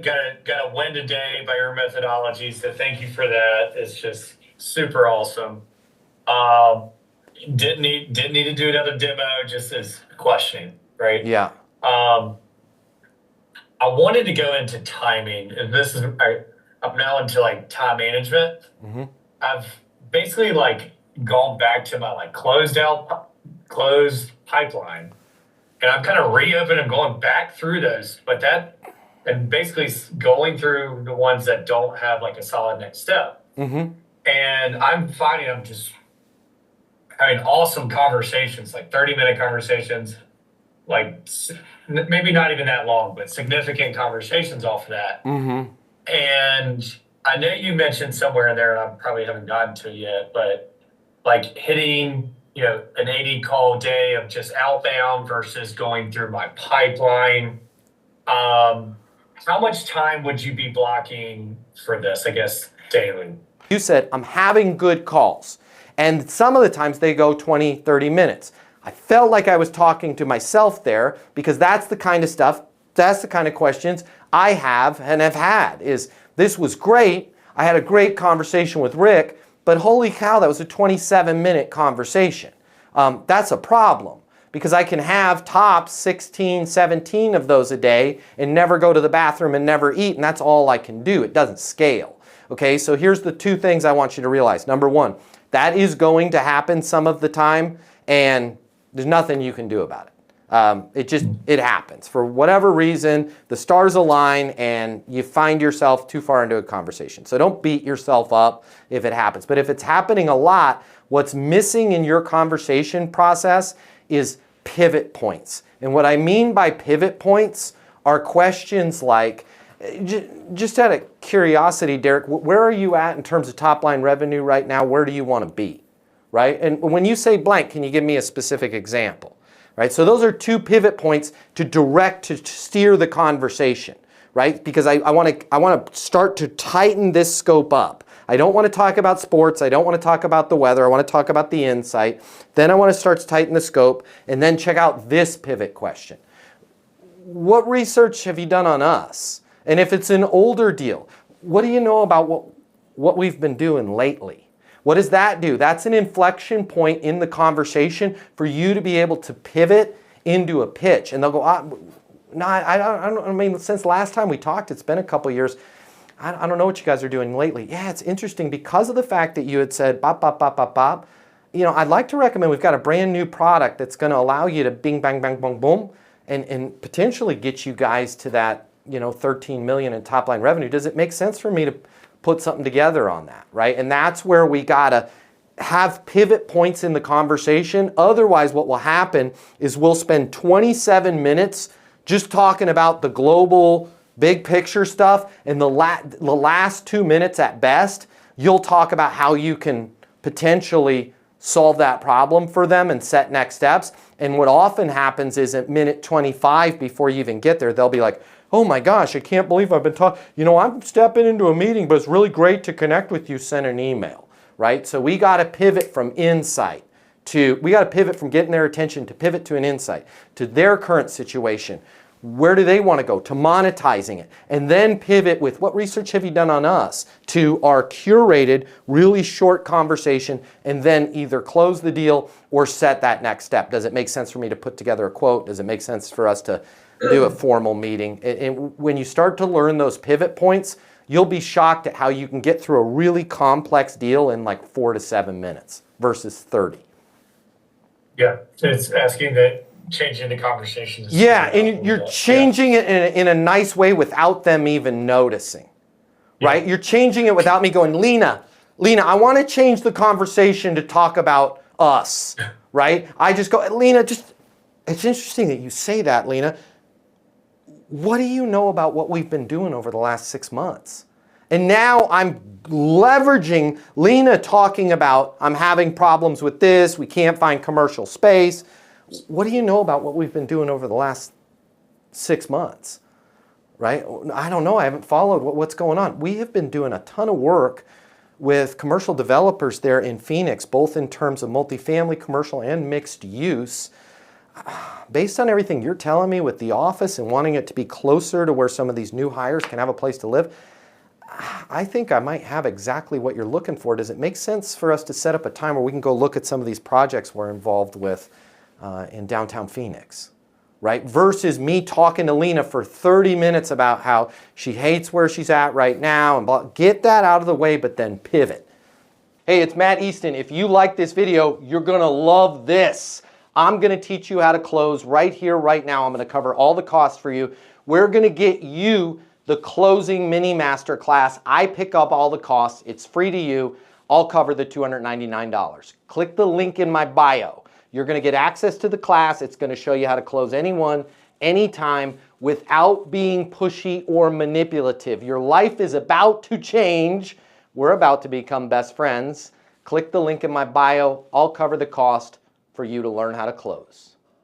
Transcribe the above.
Got a win today by your methodology, so thank you for that. It's just super awesome. Um, didn't need to do another demo, just as questioning, right? Yeah. Um, I wanted to go into timing, and I'm now into like time management. Hmm. I've basically like gone back to my like closed pipeline, and I'm kind of reopening and going back through those, but that and basically going through the ones that don't have like a solid next step. Hmm. And I'm finding I'm just having awesome conversations, like 30-minute conversations, like maybe not even that long, but significant conversations off of that. Hmm. And I know you mentioned somewhere in there, and I probably haven't gotten to it yet, but like hitting, an 80 call day of just outbound versus going through my pipeline. Um, how much time would you be blocking for this, I guess, daily? You said, I'm having good calls. And some of the times they go 20, 30 minutes. I felt like I was talking to myself there because that's the kind of stuff, that's the kind of questions I have and have had is, this was great. I had a great conversation with Rick, but holy cow, that was a 27-minute conversation. That's a problem because I can have tops 16, 17 of those a day and never go to the bathroom and never eat, and that's all I can do. It doesn't scale. Okay, so here's the two things I want you to realize. Number one, that is going to happen some of the time, and there's nothing you can do about it. It happens. For whatever reason, the stars align and you find yourself too far into a conversation. So don't beat yourself up if it happens. But if it's happening a lot, what's missing in your conversation process is pivot points. And what I mean by pivot points are questions like, just out of curiosity, Derek, where are you at in terms of top line revenue right now? Where do you want to be? Right? And when you say blank, can you give me a specific example? Right? So those are two pivot points to steer the conversation, right? Because I want to start to tighten this scope up. I don't want to talk about sports. I don't want to talk about the weather. I want to talk about the insight. Then I want to start to tighten the scope and then check out this pivot question. What research have you done on us? And if it's an older deal, what do you know about what we've been doing lately? What does that do? That's an inflection point in the conversation for you to be able to pivot into a pitch. And they'll go, no, I mean, since last time we talked, it's been a couple years. I don't know what you guys are doing lately. Yeah, it's interesting because of the fact that you had said, bop, bop, bop, bop, bop. I'd like to recommend we've got a brand new product that's going to allow you to bing, bang, bang, boom, boom, and potentially get you guys to that 13 million in top line revenue. Does it make sense for me to put something together on that, right? And that's where we gotta have pivot points in the conversation. Otherwise, what will happen is we'll spend 27 minutes just talking about the global big picture stuff, and the last 2 minutes at best, you'll talk about how you can potentially solve that problem for them and set next steps. And what often happens is at minute 25, before you even get there, they'll be like, oh my gosh, I can't believe I've been talking. I'm stepping into a meeting, but it's really great to connect with you, send an email, right? So we got to pivot from insight we got to pivot from getting their attention to pivot to an insight, to their current situation. Where do they want to go? To monetizing it. And then pivot with what research have you done on us to our curated, really short conversation, and then either close the deal or set that next step. Does it make sense for me to put together a quote? Does it make sense for us to do a formal meeting? And when you start to learn those pivot points, you'll be shocked at how you can get through a really complex deal in like 4 to 7 minutes versus 30. Yeah, it's asking that changing the conversation. Yeah, and you're changing it in a nice way without them even noticing, right? You're changing it without me going, Lena, I want to change the conversation to talk about us, right? I just go, Lena, it's interesting that you say that, Lena. What do you know about what we've been doing over the last 6 months? And now I'm leveraging Lena talking about, I'm having problems with this, we can't find commercial space. What do you know about what we've been doing over the last 6 months, right? I don't know, I haven't followed what's going on. We have been doing a ton of work with commercial developers there in Phoenix, both in terms of multifamily, commercial, and mixed use. based on everything you're telling me with the office and wanting it to be closer to where some of these new hires can have a place to live, I think I might have exactly what you're looking for. Does it make sense for us to set up a time where we can go look at some of these projects we're involved with in downtown Phoenix? Right? Versus me talking to Lena for 30 minutes about how she hates where she's at right now and blah. Get that out of the way, but then pivot. Hey, it's Matt Easton. If you like this video, you're gonna love this. I'm gonna teach you how to close right here, right now. I'm gonna cover all the costs for you. We're gonna get you the closing mini masterclass. I pick up all the costs. It's free to you. I'll cover the $299. Click the link in my bio. You're going to get access to the class. It's going to show you how to close anyone, anytime, without being pushy or manipulative. Your life is about to change. We're about to become best friends. Click the link in my bio. I'll cover the cost for you to learn how to close.